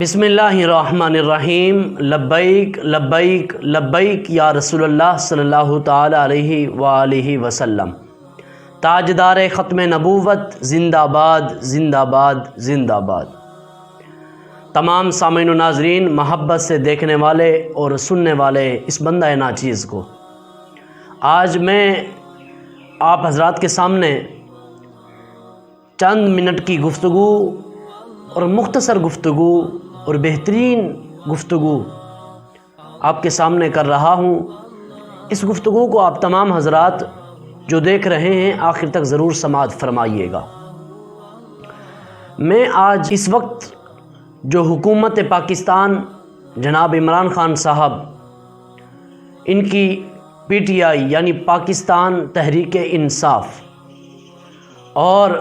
بسم اللہ الرحمن الرحیم لبیک لبیک لبیک یا رسول اللہ صلی اللہ تعالی علیہ وآلہ وسلم۔ تاجدار ختم نبوت زندہ باد زندہ باد زندہ باد۔ تمام سامعین و ناظرین، محبت سے دیکھنے والے اور سننے والے اس بندہ ناچیز کو، آج میں آپ حضرات کے سامنے چند منٹ کی گفتگو اور مختصر گفتگو اور بہترین گفتگو آپ کے سامنے کر رہا ہوں۔ اس گفتگو کو آپ تمام حضرات جو دیکھ رہے ہیں آخر تک ضرور سماعت فرمائیے گا۔ میں آج اس وقت جو حکومت پاکستان جناب عمران خان صاحب، ان کی پی ٹی آئی یعنی پاکستان تحریک انصاف، اور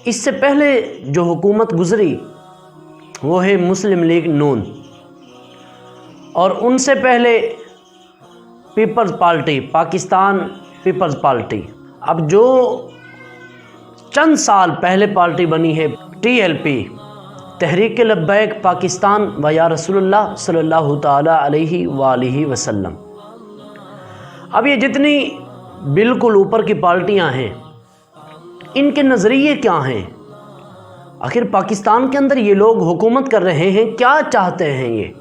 اس سے پہلے جو حکومت گزری وہ ہے مسلم لیگ نون، اور ان سے پہلے پیپلز پارٹی، پاکستان پیپلز پارٹی۔ اب جو چند سال پہلے پارٹی بنی ہے TLP، تحریک لبیک پاکستان و یا رسول اللہ صلی اللہ تعالی علیہ وآلہ وسلم۔ اب یہ جتنی بالکل اوپر کی پارٹیاں ہیں، ان کے نظریے کیا ہیں؟ آخر پاکستان کے اندر یہ لوگ حکومت کر رہے ہیں، کیا چاہتے ہیں؟ یہ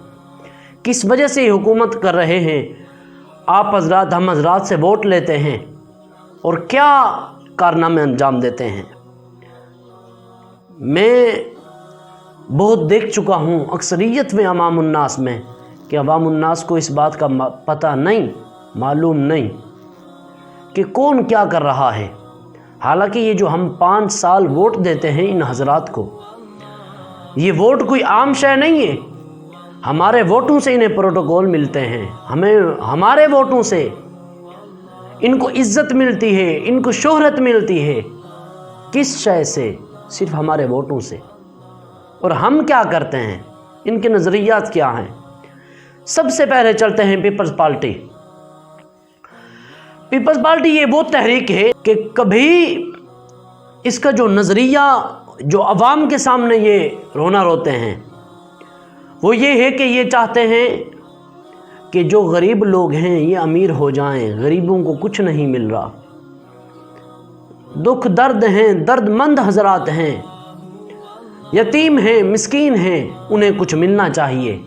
کس وجہ سے یہ حکومت کر رہے ہیں؟ آپ حضرات، ہم حضرات سے ووٹ لیتے ہیں اور کیا کارنامے انجام دیتے ہیں؟ میں بہت دیکھ چکا ہوں اکثریت میں، عوام الناس میں، کہ عوام الناس کو اس بات کا پتہ نہیں، معلوم نہیں کہ کون کیا کر رہا ہے۔ حالانکہ یہ جو ہم 5 سال ووٹ دیتے ہیں ان حضرات کو، یہ ووٹ کوئی عام شے نہیں ہے۔ ہمارے ووٹوں سے انہیں پروٹوکول ملتے ہیں، ہمارے ووٹوں سے ان کو عزت ملتی ہے، ان کو شہرت ملتی ہے۔ کس شے سے؟ صرف ہمارے ووٹوں سے۔ اور ہم کیا کرتے ہیں؟ ان کے نظریات کیا ہیں؟ سب سے پہلے چلتے ہیں پیپلز پارٹی۔ پیپلز پارٹی یہ وہ تحریک ہے کہ کبھی اس کا جو نظریہ جو عوام کے سامنے یہ رونا روتے ہیں وہ یہ ہے کہ یہ چاہتے ہیں کہ جو غریب لوگ ہیں یہ امیر ہو جائیں، غریبوں کو کچھ نہیں مل رہا، دکھ درد ہیں، درد مند حضرات ہیں، یتیم ہیں، مسکین ہیں، انہیں کچھ ملنا چاہیے،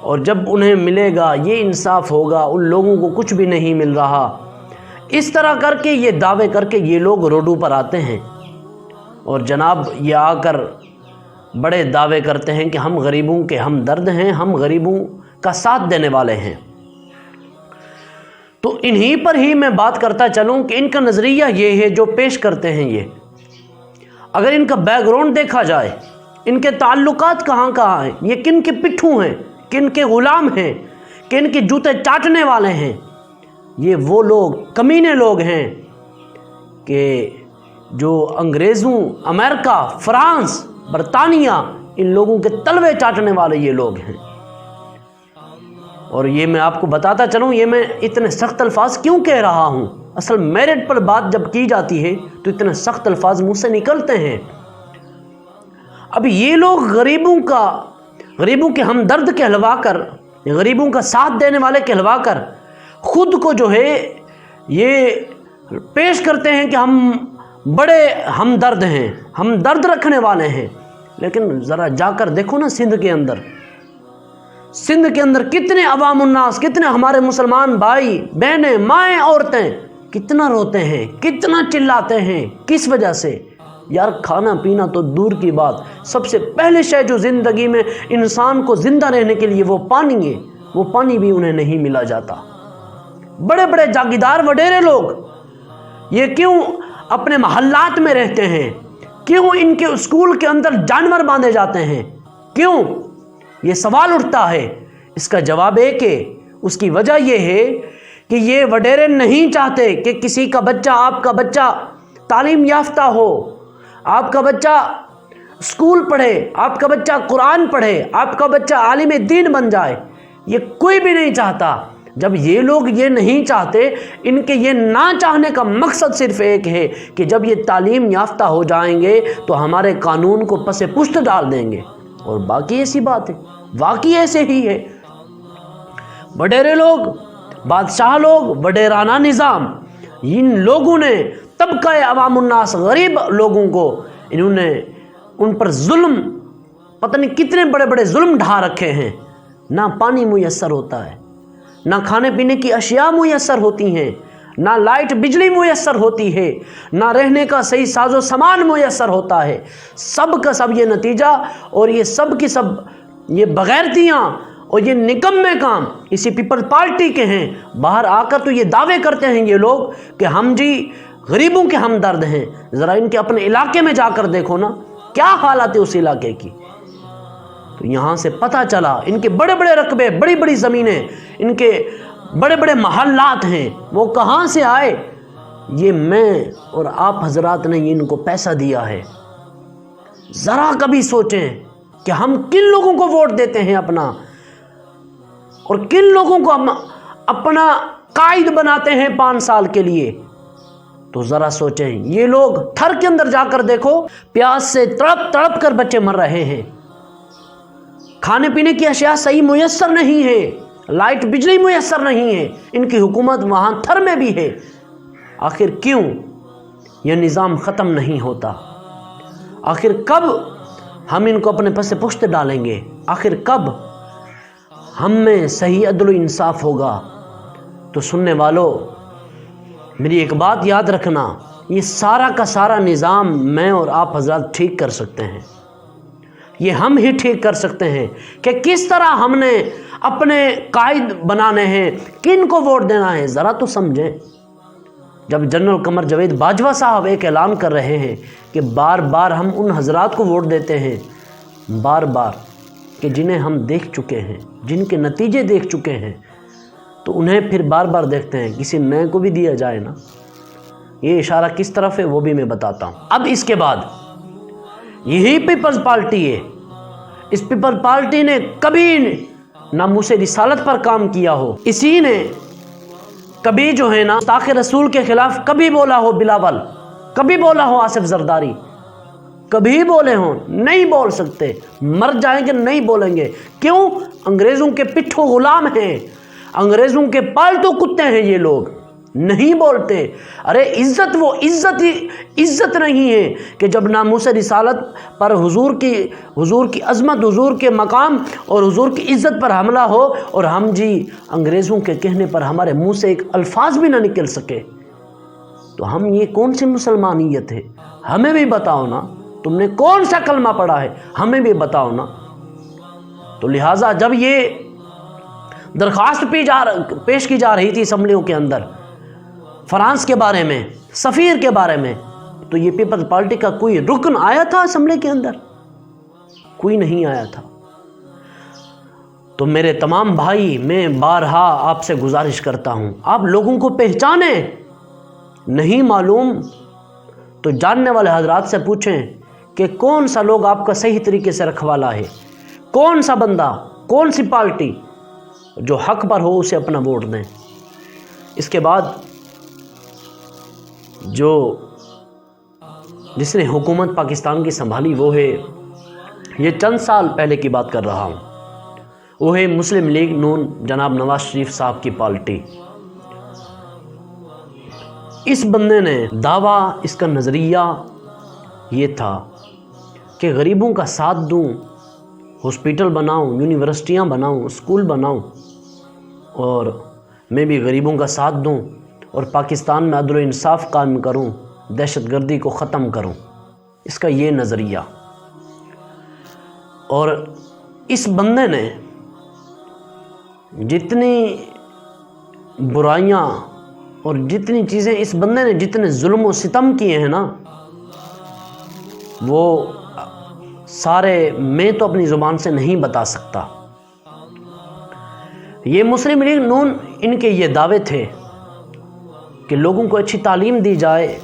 اور جب انہیں ملے گا یہ انصاف ہوگا، ان لوگوں کو کچھ بھی نہیں مل رہا۔ اس طرح کر کے یہ دعوے کر کے یہ لوگ روڈوں پر آتے ہیں، اور جناب یہ آ کر بڑے دعوے کرتے ہیں کہ ہم غریبوں کے ہمدرد ہیں، ہم غریبوں کا ساتھ دینے والے ہیں۔ تو انہی پر ہی میں بات کرتا چلوں کہ ان کا نظریہ یہ ہے جو پیش کرتے ہیں۔ یہ اگر ان کا بیک گراؤنڈ دیکھا جائے، ان کے تعلقات کہاں کہاں ہیں، یہ کن کے پٹھوں ہیں، کن کے غلام ہیں، کن کے جوتے چاٹنے والے ہیں، یہ وہ لوگ کمینے لوگ ہیں کہ جو انگریزوں، امریکہ، فرانس، برطانیہ، ان لوگوں کے تلوے چاٹنے والے یہ لوگ ہیں۔ اور یہ میں آپ کو بتاتا چلوں، یہ میں اتنے سخت الفاظ کیوں کہہ رہا ہوں؟ اصل میرٹ پر بات جب کی جاتی ہے تو اتنے سخت الفاظ منہ سے نکلتے ہیں۔ اب یہ لوگ غریبوں کے ہمدرد کہلوا کر، غریبوں کا ساتھ دینے والے کہلوا کر خود کو جو ہے یہ پیش کرتے ہیں کہ ہم بڑے ہمدرد ہیں، ہم درد رکھنے والے ہیں۔ لیکن ذرا جا کر دیکھو نا سندھ کے اندر کتنے عوام الناس، کتنے ہمارے مسلمان بھائی بہنیں، مائیں، عورتیں کتنا روتے ہیں، کتنا چلاتے ہیں۔ کس وجہ سے؟ یار کھانا پینا تو دور کی بات، سب سے پہلے شے جو زندگی میں انسان کو زندہ رہنے کے لیے وہ پانی ہے، وہ پانی بھی انہیں نہیں ملا جاتا۔ بڑے بڑے جاگیردار وڈیرے لوگ یہ کیوں اپنے محلات میں رہتے ہیں؟ کیوں ان کے اسکول کے اندر جانور باندھے جاتے ہیں؟ کیوں؟ یہ سوال اٹھتا ہے۔ اس کا جواب ہے کہ اس کی وجہ یہ ہے کہ یہ وڈیرے نہیں چاہتے کہ کسی کا بچہ، آپ کا بچہ تعلیم یافتہ ہو، آپ کا بچہ اسکول پڑھے، آپ کا بچہ قرآن پڑھے، آپ کا بچہ عالم دین بن جائے۔ یہ کوئی بھی نہیں چاہتا۔ جب یہ لوگ یہ نہیں چاہتے، ان کے یہ نہ چاہنے کا مقصد صرف ایک ہے کہ جب یہ تعلیم یافتہ ہو جائیں گے تو ہمارے قانون کو پس پشت ڈال دیں گے، اور باقی ایسی بات ہے، واقعی ایسے ہی ہے۔ وڈیرے لوگ، بادشاہ لوگ، وڈیرانہ نظام، ان لوگوں نے طبقہ عوام الناس، غریب لوگوں کو انہوں نے ان پر ظلم، پتہ نہیں کتنے بڑے بڑے ظلم ڈھا رکھے ہیں۔ نہ پانی میسر ہوتا ہے، نہ کھانے پینے کی اشیاء میسر ہوتی ہیں، نہ لائٹ بجلی میسر ہوتی ہے، نہ رہنے کا صحیح ساز و سامان میسر ہوتا ہے۔ سب کا سب یہ نتیجہ، اور یہ سب کی سب یہ بغیرتیاں اور یہ نکمے کام اسی پیپل پارٹی کے ہیں۔ باہر آ کر تو یہ دعوے کرتے ہیں یہ لوگ کہ ہم جی غریبوں کے ہمدرد ہیں۔ ذرا ان کے اپنے علاقے میں جا کر دیکھو نا کیا حالت ہے اس علاقے کی۔ تو یہاں سے پتہ چلا ان کے بڑے بڑے رقبے، بڑی بڑی زمینیں، ان کے بڑے بڑے محلات ہیں، وہ کہاں سے آئے؟ یہ میں اور آپ حضرات نے ان کو پیسہ دیا ہے۔ ذرا کبھی سوچیں کہ ہم کن لوگوں کو ووٹ دیتے ہیں اپنا، اور کن لوگوں کو ہم اپنا قائد بناتے ہیں 5 سال کے لیے۔ تو ذرا سوچیں، یہ لوگ تھر کے اندر جا کر دیکھو، پیاس سے تڑپ تڑپ کر بچے مر رہے ہیں، کھانے پینے کی اشیاء صحیح میسر نہیں ہے، لائٹ بجلی میسر نہیں ہے، ان کی حکومت وہاں تھر میں بھی ہے۔ آخر کیوں یہ نظام ختم نہیں ہوتا؟ آخر کب ہم ان کو اپنے پس پشت ڈالیں گے؟ آخر کب ہم میں صحیح عدل و انصاف ہوگا؟ تو سننے والوں، میری ایک بات یاد رکھنا، یہ سارا کا سارا نظام میں اور آپ حضرات ٹھیک کر سکتے ہیں۔ یہ ہم ہی ٹھیک کر سکتے ہیں کہ کس طرح ہم نے اپنے قائد بنانے ہیں، کن کو ووٹ دینا ہے۔ ذرا تو سمجھیں، جب جنرل قمر جاوید باجوہ صاحب ایک اعلان کر رہے ہیں کہ بار بار ہم ان حضرات کو ووٹ دیتے ہیں، بار بار، کہ جنہیں ہم دیکھ چکے ہیں، جن کے نتیجے دیکھ چکے ہیں، تو انہیں پھر بار بار دیکھتے ہیں، کسی نئے کو بھی دیا جائے نا۔ یہ اشارہ کس طرف ہے وہ بھی میں بتاتا ہوں۔ اب اس کے بعد یہی پیپلز پارٹی ہے، اس پیپل پارٹی نے کبھی ناموس رسالت پر کام کیا ہو، اسی نے کبھی جو ہے نا گستاخ رسول کے خلاف کبھی بولا ہو بلاول، کبھی بولا ہو آصف زرداری، کبھی بولے ہوں، نہیں بول سکتے، مر جائیں گے نہیں بولیں گے۔ کیوں؟ انگریزوں کے پٹھوں غلام ہیں، انگریزوں کے پالتو کتے ہیں یہ لوگ، نہیں بولتے۔ ارے عزت، وہ عزت نہیں ہے کہ جب ناموس رسالت پر حضور کی عظمت، حضور کے مقام اور حضور کی عزت پر حملہ ہو، اور ہم جی انگریزوں کے کہنے پر ہمارے منہ سے ایک الفاظ بھی نہ نکل سکے، تو ہم یہ کون سی مسلمانیت ہے؟ ہمیں بھی بتاؤ نا، تم نے کون سا کلمہ پڑھا ہے، ہمیں بھی بتاؤ نا۔ تو لہٰذا جب یہ درخواست پیش کی جا رہی تھی اسمبلیوں کے اندر فرانس کے بارے میں، سفیر کے بارے میں، تو یہ پیپلز پارٹی کا کوئی رکن آیا تھا اسمبلی کے اندر؟ کوئی نہیں آیا تھا۔ تو میرے تمام بھائی، میں بارہا آپ سے گزارش کرتا ہوں، آپ لوگوں کو پہچانیں، نہیں معلوم تو جاننے والے حضرات سے پوچھیں کہ کون سا لوگ آپ کا صحیح طریقے سے رکھوالا ہے، کون سا بندہ، کون سی پارٹی جو حق پر ہو اسے اپنا ووٹ دیں۔ اس کے بعد جس نے حکومت پاکستان کی سنبھالی وہ ہے، یہ چند سال پہلے کی بات کر رہا ہوں، وہ ہے مسلم لیگ نون جناب نواز شریف صاحب کی پارٹی۔ اس بندے نے دعویٰ، اس کا نظریہ یہ تھا کہ غریبوں کا ساتھ دوں، ہاسپٹل بناؤں، یونیورسٹیاں بناؤں، اسکول بناؤں، اور میں بھی غریبوں کا ساتھ دوں، اور پاکستان میں عدل و انصاف قائم کروں، دہشت گردی کو ختم کروں۔ اس کا یہ نظریہ، اور اس بندے نے جتنی برائیاں اور جتنی چیزیں، اس بندے نے جتنے ظلم و ستم کیے ہیں نا، وہ سارے میں تو اپنی زبان سے نہیں بتا سکتا۔ یہ مسلم لیگ نون، ان کے یہ دعوے تھے کہ لوگوں کو اچھی تعلیم دی جائے،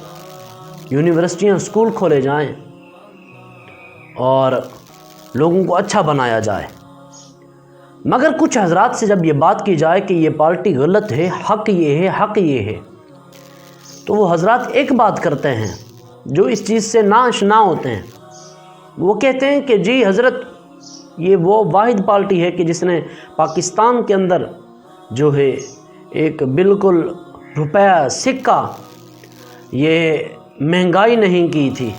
یونیورسٹیاں، اسکول کھولے جائیں، اور لوگوں کو اچھا بنایا جائے۔ مگر کچھ حضرات سے جب یہ بات کی جائے کہ یہ پارٹی غلط ہے، حق یہ ہے، حق یہ ہے، تو وہ حضرات ایک بات کرتے ہیں جو اس چیز سے ناآشنا ہوتے ہیں۔ وہ کہتے ہیں کہ جی حضرت، یہ وہ واحد پارٹی ہے کہ جس نے پاکستان کے اندر جو ہے ایک بالکل روپیہ سکہ یہ مہنگائی نہیں کی تھی،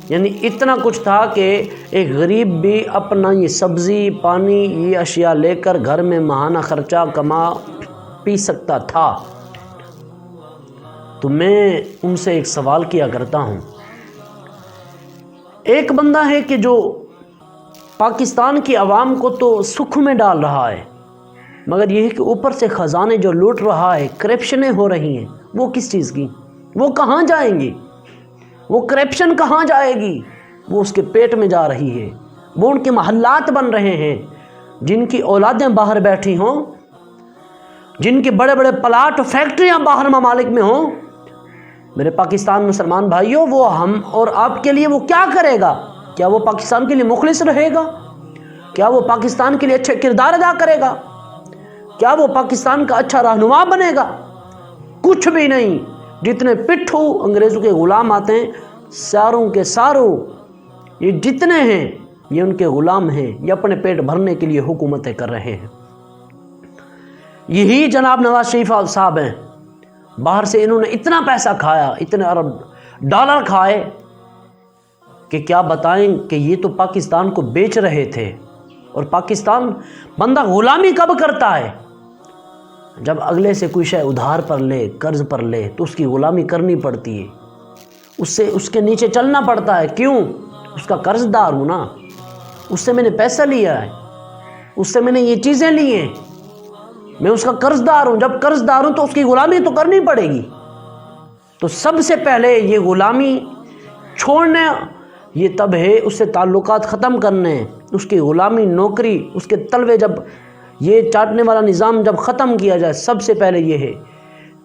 یعنی اتنا کچھ تھا کہ ایک غریب بھی اپنا یہ سبزی پانی یہ اشیاء لے کر گھر میں ماہانہ خرچہ کما پی سکتا تھا۔ تو میں ان سے ایک سوال کیا کرتا ہوں، ایک بندہ ہے کہ جو پاکستان کی عوام کو تو سکھ میں ڈال رہا ہے، مگر یہ ہے کہ اوپر سے خزانے جو لوٹ رہا ہے، کرپشنیں ہو رہی ہیں، وہ کس چیز کی؟ وہ کہاں جائیں گی؟ وہ کرپشن کہاں جائے گی؟ وہ اس کے پیٹ میں جا رہی ہے، وہ ان کے محلات بن رہے ہیں، جن کی اولادیں باہر بیٹھی ہوں، جن کے بڑے بڑے پلاٹ فیکٹریاں باہر ممالک میں ہوں۔ میرے پاکستان مسلمان بھائیوں، وہ ہم اور آپ کے لیے وہ کیا کرے گا؟ کیا وہ پاکستان کے لیے مخلص رہے گا؟ کیا وہ پاکستان کے لیے اچھے کردار ادا کرے گا؟ کیا وہ پاکستان کا اچھا رہنما بنے گا؟ کچھ بھی نہیں۔ جتنے پٹھو انگریزوں کے غلام آتے ہیں، ساروں کے ساروں یہ جتنے ہیں یہ ان کے غلام ہیں، یہ اپنے پیٹ بھرنے کے لیے حکومتیں کر رہے ہیں۔ یہی جناب نواز شریف صاحب ہیں، باہر سے انہوں نے اتنا پیسہ کھایا، اتنے ارب ڈالر کھائے کہ کیا بتائیں کہ یہ تو پاکستان کو بیچ رہے تھے۔ اور پاکستان بندہ غلامی کب کرتا ہے؟ جب اگلے سے کوئی شے ادھار پر لے، قرض پر لے، تو اس کی غلامی کرنی پڑتی ہے، اس کے نیچے چلنا پڑتا ہے۔ کیوں؟ اس کا قرض دار ہوں نا، اس سے میں نے پیسہ لیا ہے، اس سے میں نے یہ چیزیں لی ہیں، میں اس کا قرض دار ہوں۔ جب قرض دار ہوں تو اس کی غلامی تو کرنی پڑے گی۔ تو سب سے پہلے یہ غلامی چھوڑنے، یہ تب ہے اس سے تعلقات ختم کرنے، اس کی غلامی نوکری، اس کے تلوے جب یہ چاٹنے والا نظام جب ختم کیا جائے، سب سے پہلے یہ ہے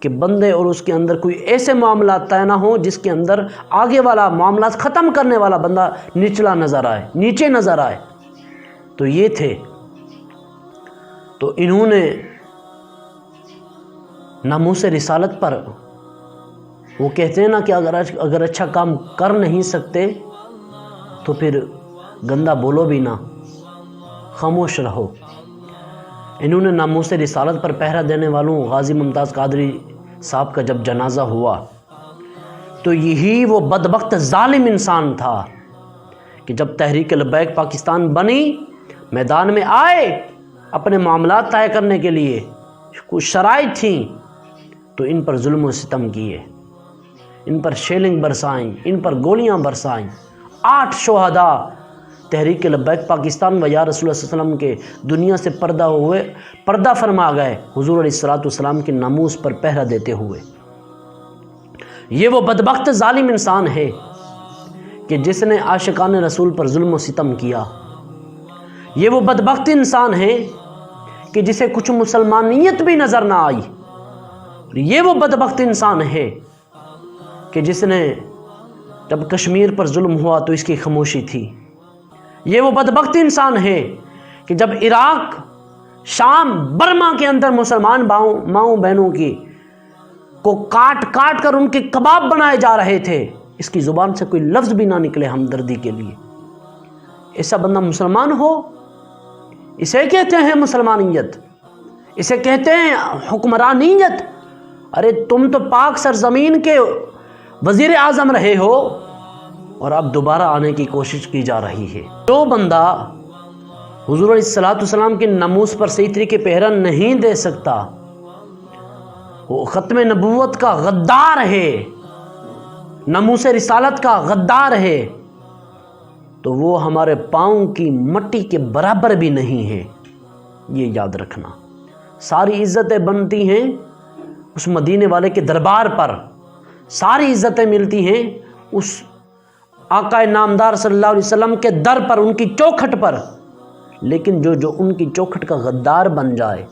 کہ بندے اور اس کے اندر کوئی ایسے معاملات طے نہ ہوں جس کے اندر آگے والا معاملات ختم کرنے والا بندہ نچلا نظر آئے، نیچے نظر آئے۔ تو یہ تھے، تو انہوں نے ناموس رسالت پر، وہ کہتے ہیں نا کہ اگر اچھا کام کر نہیں سکتے تو پھر گندا بولو بھی نہ، خاموش رہو۔ انہوں نے ناموس رسالت پر پہرا دینے والوں غازی ممتاز قادری صاحب کا جب جنازہ ہوا تو یہی وہ بدبخت ظالم انسان تھا کہ جب تحریک لبیک پاکستان بنی، میدان میں آئے اپنے معاملات طے کرنے کے لیے، کچھ شرائط تھیں، تو ان پر ظلم و ستم کیے، ان پر شیلنگ برسائیں، ان پر گولیاں برسائیں۔ 8 شہداء تحریک لبیک پاکستان و یا رسول اللہ صلی اللہ علیہ وسلم کے دنیا سے پردہ فرما گئے، حضور علیہ الصلوۃ والسلام کے ناموس پر پہرا دیتے ہوئے۔ یہ وہ بدبخت ظالم انسان ہے کہ جس نے عاشقان رسول پر ظلم و ستم کیا۔ یہ وہ بدبخت انسان ہے کہ جسے کچھ مسلمانیت بھی نظر نہ آئی۔ یہ وہ بدبخت انسان ہے کہ جس نے جب کشمیر پر ظلم ہوا تو اس کی خاموشی تھی۔ یہ وہ بدبخت انسان ہے کہ جب عراق، شام، برما کے اندر مسلمان ماؤں بہنوں کو کاٹ کر ان کے کباب بنائے جا رہے تھے، اس کی زبان سے کوئی لفظ بھی نہ نکلے ہمدردی کے لیے۔ ایسا بندہ مسلمان ہو؟ اسے کہتے ہیں مسلمانیت، اسے کہتے ہیں حکمرانیت۔ ارے تم تو پاک سرزمین کے وزیر اعظم رہے ہو اور اب دوبارہ آنے کی کوشش کی جا رہی ہے۔ جو بندہ حضور علیہ الصلوۃ والسلام کے ناموس پر صحیح طریقے پہرا نہیں دے سکتا، وہ ختم نبوت کا غدار ہے، ناموس رسالت کا غدار ہے، تو وہ ہمارے پاؤں کی مٹی کے برابر بھی نہیں ہے۔ یہ یاد رکھنا۔ ساری عزتیں بنتی ہیں اس مدینے والے کے دربار پر، ساری عزتیں ملتی ہیں اس آقا نامدار صلی اللہ علیہ وسلم کے در پر، ان کی چوکھٹ پر، لیکن جو ان کی چوکھٹ کا غدار بن جائے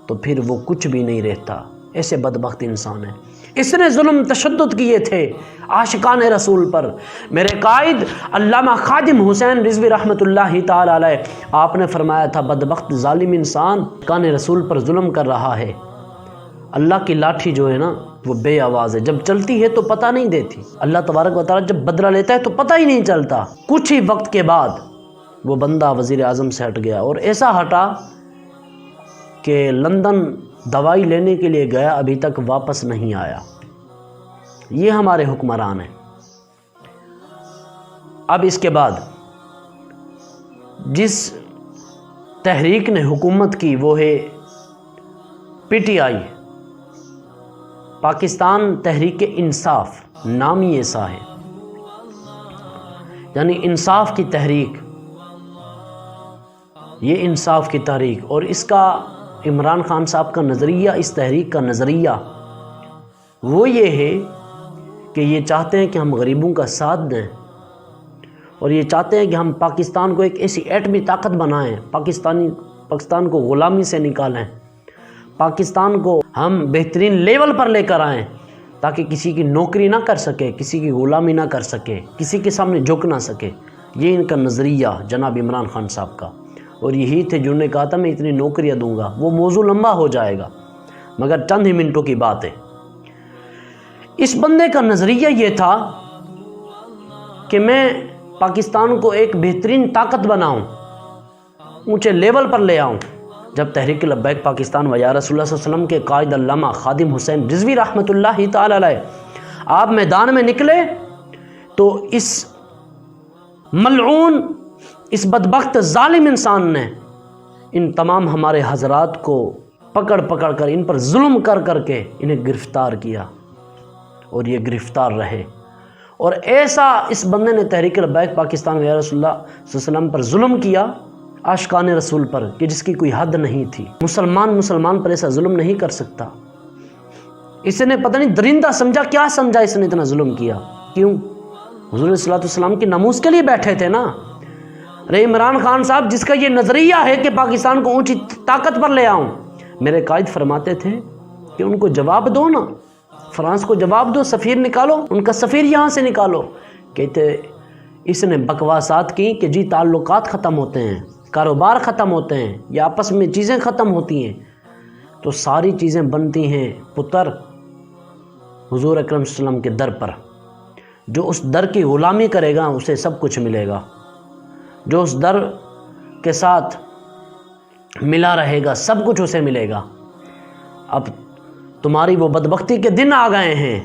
تو پھر وہ کچھ بھی نہیں رہتا۔ ایسے بدبخت انسان ہیں۔ اس نے ظلم تشدد کیے تھے عاشقان رسول پر۔ میرے قائد علامہ خادم حسین رضوی رحمۃ اللہ تعالی علیہ، آپ نے فرمایا تھا بدبخت ظالم انسان عاشقان رسول پر ظلم کر رہا ہے۔ اللہ کی لاٹھی جو ہے نا وہ بے آواز ہے، جب چلتی ہے تو پتہ نہیں دیتی۔ اللہ تبارک و تعالیٰ جب بدلہ لیتا ہے تو پتہ ہی نہیں چلتا۔ کچھ ہی وقت کے بعد وہ بندہ وزیر اعظم سے ہٹ گیا، اور ایسا ہٹا کہ لندن دوائی لینے کے لیے گیا، ابھی تک واپس نہیں آیا۔ یہ ہمارے حکمران ہیں۔ اب اس کے بعد جس تحریک نے حکومت کی وہ ہے P T I, Pakistan Tehreek Insaf, نام ہی ایسا ہے، یعنی انصاف کی تحریک، یہ انصاف کی تحریک۔ اور اس کا عمران خان صاحب کا نظریہ، اس تحریک کا نظریہ وہ یہ ہے کہ یہ چاہتے ہیں کہ ہم غریبوں کا ساتھ دیں، اور یہ چاہتے ہیں کہ ہم پاکستان کو ایک ایسی ایٹمی طاقت بنائیں، پاکستان کو غلامی سے نکالیں، پاکستان کو ہم بہترین لیول پر لے کر آئیں تاکہ کسی کی نوکری نہ کر سکے، کسی کی غلامی نہ کر سکے، کسی کے سامنے جھک نہ سکے۔ یہ ان کا نظریہ جناب عمران خان صاحب کا، اور یہی تھے جنہوں نے کہا تھا میں اتنی نوکریاں دوں گا۔ وہ موضوع لمبا ہو جائے گا مگر چند ہی منٹوں کی بات ہے۔ اس بندے کا نظریہ یہ تھا کہ میں پاکستان کو ایک بہترین طاقت بناؤں، اونچے لیول پر لے آؤں۔ جب تحریک لبیک پاکستان و یا رسول اللہ صلی اللہ علیہ وسلم کے قائد علامہ خادم حسین رضوی رحمۃ اللہ تعالی علیہ آپ میدان میں نکلے تو اس ملعون، اس بدبخت ظالم انسان نے ان تمام ہمارے حضرات کو پکڑ کر ان پر ظلم کر کے انہیں گرفتار کیا، اور یہ گرفتار رہے۔ اور ایسا اس بندے نے تحریک لبیک پاکستان و یا رسول اللہ صلی اللہ علیہ وسلم پر ظلم کیا، عاشقان رسول پر، کہ جس کی کوئی حد نہیں تھی۔ مسلمان پر ایسا ظلم نہیں کر سکتا۔ اس نے پتہ نہیں درندہ سمجھا، کیا سمجھا اس نے اتنا ظلم کیا؟ کیوں؟ حضور صلی اللہ علیہ وسلم کی ناموس کے لیے بیٹھے تھے نا۔ رے عمران خان صاحب جس کا یہ نظریہ ہے کہ پاکستان کو اونچی طاقت پر لے آؤں، میرے قائد فرماتے تھے کہ ان کو جواب دو نا، فرانس کو جواب دو، سفیر نکالو، ان کا سفیر یہاں سے نکالو۔ کہتے اس نے بکواسات کی کہ جی تعلقات ختم ہوتے ہیں، کاروبار ختم ہوتے ہیں، یا آپس میں چیزیں ختم ہوتی ہیں، تو ساری چیزیں بنتی ہیں پتر حضور اکرم صلی اللہ علیہ وسلم کے در پر۔ جو اس در کی غلامی کرے گا اسے سب کچھ ملے گا، جو اس در کے ساتھ ملا رہے گا سب کچھ اسے ملے گا۔ اب تمہاری وہ بدبختی کے دن آ گئے ہیں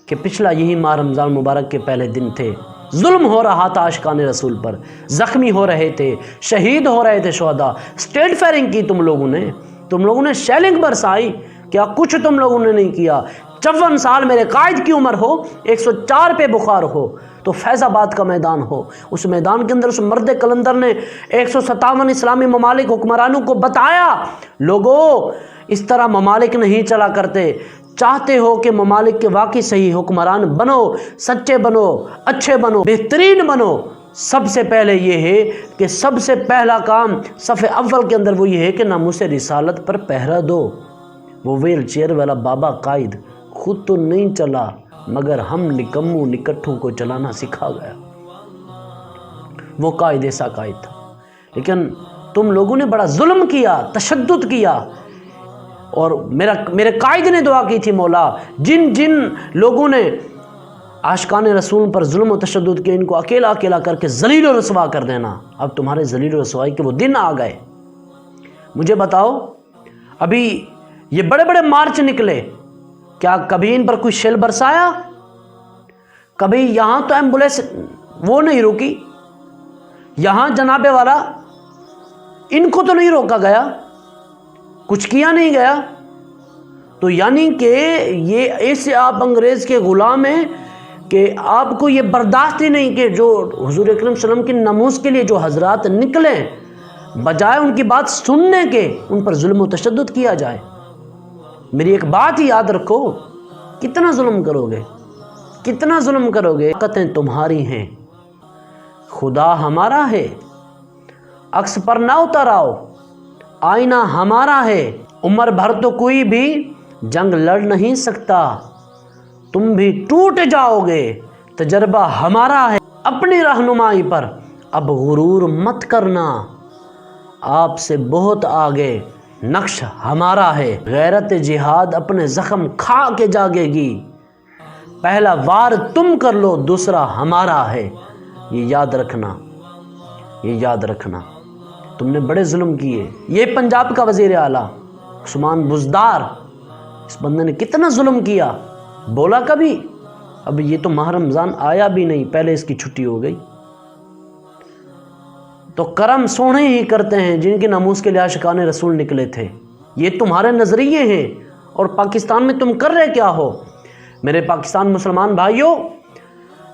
کہ پچھلا یہی ماہ رمضان مبارک کے پہلے دن تھے، ظلم ہو رہا تھا عاشقان رسول پر، زخمی ہو رہے تھے، شہید ہو رہے تھے شہداء، اسٹیٹ فائرنگ کی تم لوگوں نے شیلنگ برسائی، کیا کچھ تم لوگوں نے نہیں کیا۔ 54 سال میرے قائد کی عمر ہو، 104 پہ بخار ہو، تو فیض آباد کا میدان ہو، اس میدان کے اندر اس مرد کلندر نے 157 اسلامی ممالک حکمرانوں کو بتایا، لوگوں اس طرح ممالک نہیں چلا کرتے، چاہتے ہو کہ ممالک کے واقعی صحیح حکمران بنو، سچے بنو، اچھے بنو، بہترین بنو، سب سے پہلے یہ ہے کہ سب سے پہلا کام صف اول کے اندر وہ یہ ہے کہ ناموس رسالت پر پہرا دو۔ وہ ویل چیئر والا بابا قائد خود تو نہیں چلا مگر ہم نکموں نکٹھوں کو چلانا سکھا گیا۔ وہ قائد ایسا قائد تھا، لیکن تم لوگوں نے بڑا ظلم کیا، تشدد کیا، اور میرے قائد نے دعا کی تھی، مولا جن لوگوں نے عاشقان رسول پر ظلم و تشدد کیا ان کو اکیلا کر کے ذلیل و رسوا کر دینا۔ اب تمہارے ذلیل و رسوائی کے وہ دن آ گئے۔ مجھے بتاؤ، ابھی یہ بڑے بڑے مارچ نکلے، کیا کبھی ان پر کوئی شیل برسایا؟ کبھی یہاں تو ایمبولینس وہ نہیں روکی، یہاں جناب والا ان کو تو نہیں روکا گیا، کچھ کیا نہیں گیا۔ تو یعنی کہ یہ ایسے آپ انگریز کے غلام ہیں کہ آپ کو یہ برداشت ہی نہیں کہ جو حضور اکرم صلی اللہ علیہ وسلم کی ناموس کے لیے جو حضرات نکلیں، بجائے ان کی بات سننے کے ان پر ظلم و تشدد کیا جائے۔ میری ایک بات ہی یاد رکھو، کتنا ظلم کرو گے، کتنا ظلم کرو گے؟ طاقتیں تمہاری ہیں، خدا ہمارا ہے، عکس پر نہ اتر آؤ، آئینہ ہمارا ہے، عمر بھر تو کوئی بھی جنگ لڑ نہیں سکتا، تم بھی ٹوٹ جاؤ گے، تجربہ ہمارا ہے، اپنی رہنمائی پر اب غرور مت کرنا، آپ سے بہت آگے نقش ہمارا ہے، غیرت جہاد اپنے زخم کھا کے جاگے گی، پہلا وار تم کر لو دوسرا ہمارا ہے۔ یہ یاد رکھنا، یہ یاد رکھنا، تم نے بڑے ظلم کیے۔ یہ پنجاب کا وزیر اعلیٰ عثمان بزدار، اس بندے نے کتنا ظلم کیا، بولا کبھی؟ اب یہ تو ماہ رمضان آیا بھی نہیں، پہلے اس کی چھٹی ہو گئی۔ تو کرم سونے ہی کرتے ہیں جن کے ناموس کے لیے عاشقان رسول نکلے تھے۔ یہ تمہارے نظریے ہیں، اور پاکستان میں تم کر رہے کیا ہو؟ میرے پاکستان مسلمان بھائیوں،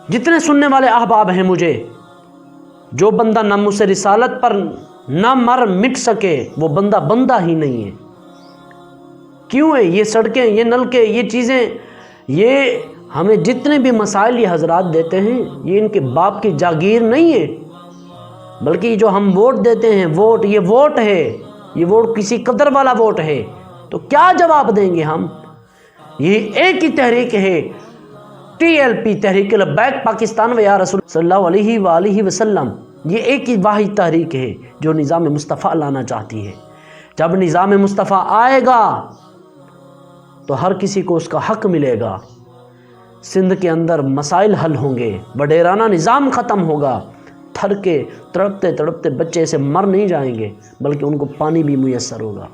جتنے سننے والے احباب ہیں مجھے، جو بندہ ناموس رسالت پر نہ مر مٹ سکے وہ بندہ ہی نہیں ہے۔ کیوں ہے یہ سڑکیں، یہ نلکے، یہ چیزیں، یہ ہمیں جتنے بھی مسائل یہ حضرات دیتے ہیں، یہ ان کے باپ کی جاگیر نہیں ہے، بلکہ جو ہم ووٹ دیتے ہیں، ووٹ، یہ ووٹ ہے، یہ ووٹ کسی قدر والا ووٹ ہے، تو کیا جواب دیں گے ہم؟ یہ ایک ہی تحریک ہے، TLP، تحریک لبیک پاکستان و یا رسول صلی اللہ علیہ وآلہ وسلم۔ یہ ایک ہی واحد تحریک ہے جو نظام مصطفیٰ لانا چاہتی ہے۔ جب نظام مصطفیٰ آئے گا تو ہر کسی کو اس کا حق ملے گا، سندھ کے اندر مسائل حل ہوں گے، وڈیرانہ نظام ختم ہوگا، تھر کے تڑپتے تڑپتے بچے سے مر نہیں جائیں گے، بلکہ ان کو پانی بھی میسر ہوگا۔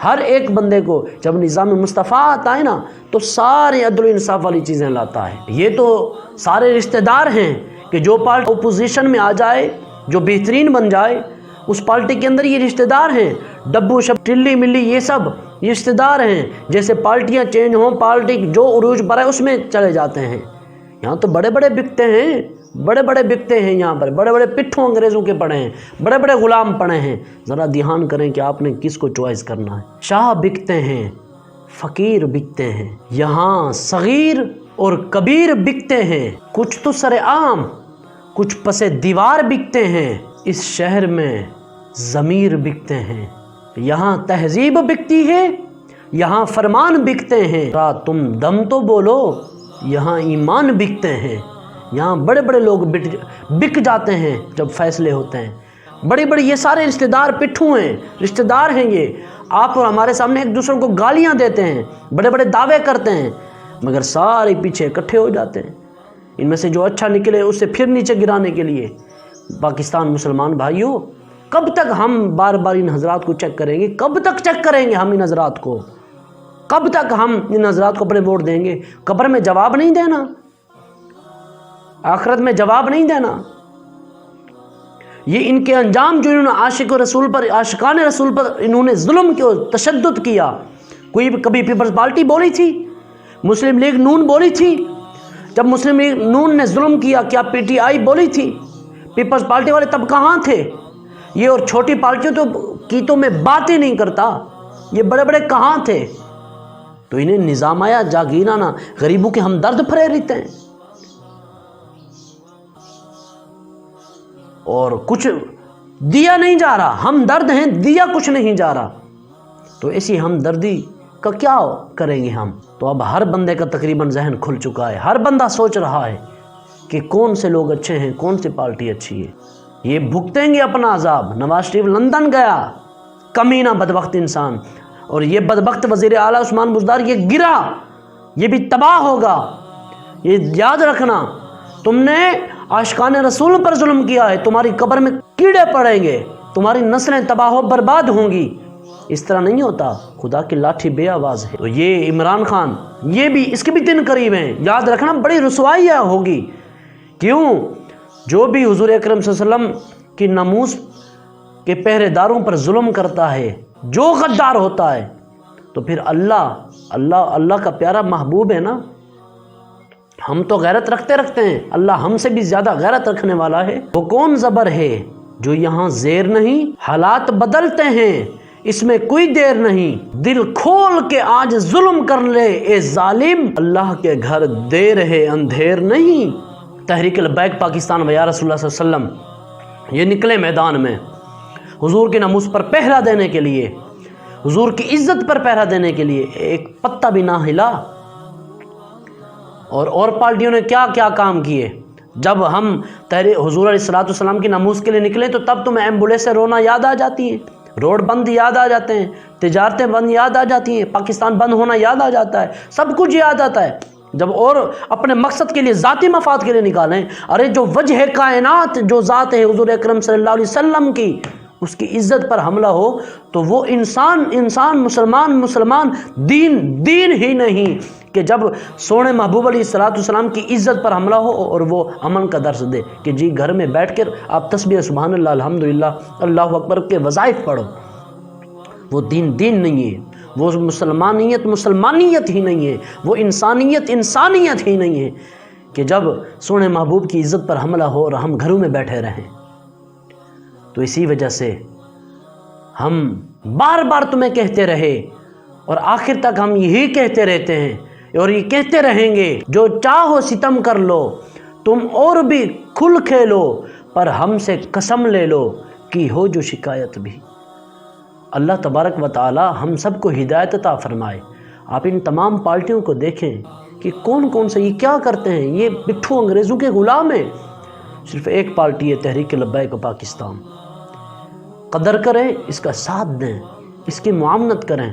ہر ایک بندے کو جب نظام مصطفیٰ آتا ہے نا تو سارے عدل و انصاف والی چیزیں لاتا ہے۔ یہ تو سارے رشتہ دار ہیں کہ جو پارٹی اپوزیشن میں آ جائے، جو بہترین بن جائے، اس پارٹی کے اندر یہ رشتہ دار ہیں، ڈبو شب ٹلی ملی، یہ سب رشتہ دار ہیں۔ جیسے پارٹیاں چینج ہوں، پارٹی جو عروج پر ہے اس میں چلے جاتے ہیں۔ یہاں تو بڑے بڑے بکتے ہیں، بڑے بڑے بکتے ہیں، یہاں پر بڑے بڑے پٹھوں انگریزوں کے پڑے ہیں، بڑے بڑے غلام پڑے ہیں۔ ذرا دھیان کریں کہ آپ نے کس کو چوائس کرنا ہے۔ شاہ بکتے ہیں، فقیر بکتے ہیں، یہاں صغیر اور کبیر بکتے ہیں، کچھ تو سر عام، کچھ پس دیوار بکتے ہیں۔ اس شہر میں ضمیر بکتے ہیں، یہاں تہذیب بکتی ہے، یہاں فرمان بکتے ہیں۔ تم دم تو بولو، یہاں ایمان بکتے ہیں۔ یہاں بڑے بڑے لوگ بک جاتے ہیں جب فیصلے ہوتے ہیں۔ بڑی بڑی یہ سارے رشتہ دار پٹھوں ہیں، رشتہ دار ہیں یہ۔ آپ اور ہمارے سامنے ایک دوسرے کو گالیاں دیتے ہیں، بڑے بڑے دعوے کرتے ہیں، مگر سارے پیچھے اکٹھے ہو جاتے ہیں، ان میں سے جو اچھا نکلے اسے پھر نیچے گرانے کے لیے۔ پاکستان مسلمان بھائیوں، کب تک ہم بار بار ان حضرات کو چیک کریں گے؟ کب تک چیک کریں گے ہم ان حضرات کو؟ کب تک ہم ان حضرات کو اپنے ووٹ دیں گے؟ قبر میں جواب نہیں دینا، آخرت میں جواب نہیں دینا۔ یہ ان کے انجام جو انہوں نے عاشق رسول پر، عاشقان رسول پر انہوں نے ظلم کیا، تشدد کیا۔ کبھی پیپلز پارٹی بولی تھی، مسلم لیگ نون بولی تھی؟ جب مسلم لیگ نون نے ظلم کیا کیا PTI بولی تھی؟ پیپلز پارٹی والے تب کہاں تھے؟ یہ اور چھوٹی پارٹیوں کی تو میں بات ہی نہیں کرتا، یہ بڑے بڑے کہاں تھے؟ تو انہیں نظام آیا جاگیرانہ، غریبوں کے ہمدرد پھرے رہتے ہیں، اور کچھ دیا نہیں جا رہا، ہمدرد ہیں، دیا کچھ نہیں جا رہا، تو ایسی ہمدردی کا کیا کریں گے ہم؟ تو اب ہر بندے کا تقریباً ذہن کھل چکا ہے، ہر بندہ سوچ رہا ہے کہ کون سے لوگ اچھے ہیں، کون سی پارٹی اچھی ہے۔ یہ بھگتیں گے اپنا عذاب۔ نواز شریف لندن گیا، کمینہ بدبخت انسان، اور یہ بدبخت وزیر اعلیٰ عثمان بزدار یہ گرا، یہ بھی تباہ ہوگا۔ یہ یاد رکھنا، تم نے عاشقان رسول پر ظلم کیا ہے، تمہاری قبر میں کیڑے پڑیں گے، تمہاری نسلیں تباہ و برباد ہوں گی۔ اس طرح نہیں ہوتا، خدا کی لاٹھی بے آواز ہے۔ تو یہ عمران خان، یہ بھی اس کے بھی دن قریب ہیں، یاد رکھنا بڑی رسوائی ہوگی۔ کیوں؟ جو بھی حضور اکرم صلی اللہ علیہ وسلم کی ناموس کے پہرے داروں پر ظلم کرتا ہے، جو غدار ہوتا ہے، تو پھر اللہ کا پیارا محبوب ہے نا، ہم تو غیرت رکھتے ہیں، اللہ ہم سے بھی زیادہ غیرت رکھنے والا ہے۔ وہ کون زبر ہے جو یہاں زیر نہیں؟ حالات بدلتے ہیں، اس میں کوئی دیر نہیں، دل کھول کے آج ظلم کر لے اے ظالم، اللہ کے گھر دیر ہے اندھیر نہیں۔ تحریک لبیک پاکستان و یا رسول اللہ صلی اللہ علیہ وسلم یہ نکلے میدان میں حضور کے ناموس پر پہرا دینے کے لیے، حضور کی عزت پر پہرا دینے کے لیے، ایک پتہ بھی نہ ہلا۔ اور پارٹیوں نے کیا کیا کام کیے؟ جب ہم حضور علیہ الصلوۃ والسلام کی ناموس کے لیے نکلے تو تب تمہیں ایمبولینس سے رونا یاد آ جاتی ہیں، روڈ بند یاد آ جاتے ہیں، تجارتیں بند یاد آ جاتی ہیں، پاکستان بند ہونا یاد آ جاتا ہے، سب کچھ یاد آتا ہے۔ جب اور اپنے مقصد کے لیے ذاتی مفاد کے لیے نکالیں، ارے جو وجہ کائنات جو ذات ہے حضور اکرم صلی اللہ علیہ وسلم کی، اس کی عزت پر حملہ ہو تو وہ انسان مسلمان دین ہی نہیں کہ جب سونے محبوب علیہ السلام کی عزت پر حملہ ہو اور وہ امن کا درس دے کہ جی گھر میں بیٹھ کر آپ تسبیح سبحان اللہ الحمدللہ اللہ اکبر کے وظائف پڑھو۔ وہ دین نہیں ہے، وہ مسلمانیت ہی نہیں ہے، وہ انسانیت ہی نہیں ہے کہ جب سونے محبوب کی عزت پر حملہ ہو اور ہم گھروں میں بیٹھے رہیں۔ تو اسی وجہ سے ہم بار بار تمہیں کہتے رہے اور آخر تک ہم یہی کہتے رہتے ہیں اور یہ کہتے رہیں گے، جو چاہو ستم کر لو تم اور بھی کھل کھیلو، پر ہم سے قسم لے لو کی ہو جو شکایت بھی۔ اللہ تبارک و تعالی ہم سب کو ہدایت عطا فرمائے۔ آپ ان تمام پارٹیوں کو دیکھیں کہ کون سے یہ کیا کرتے ہیں، یہ پٹھو انگریزوں کے غلام ہیں۔ صرف ایک پارٹی ہے تحریک لبیک پاکستان۔ قدر کریں، اس کا ساتھ دیں، اس کی معاونت کریں۔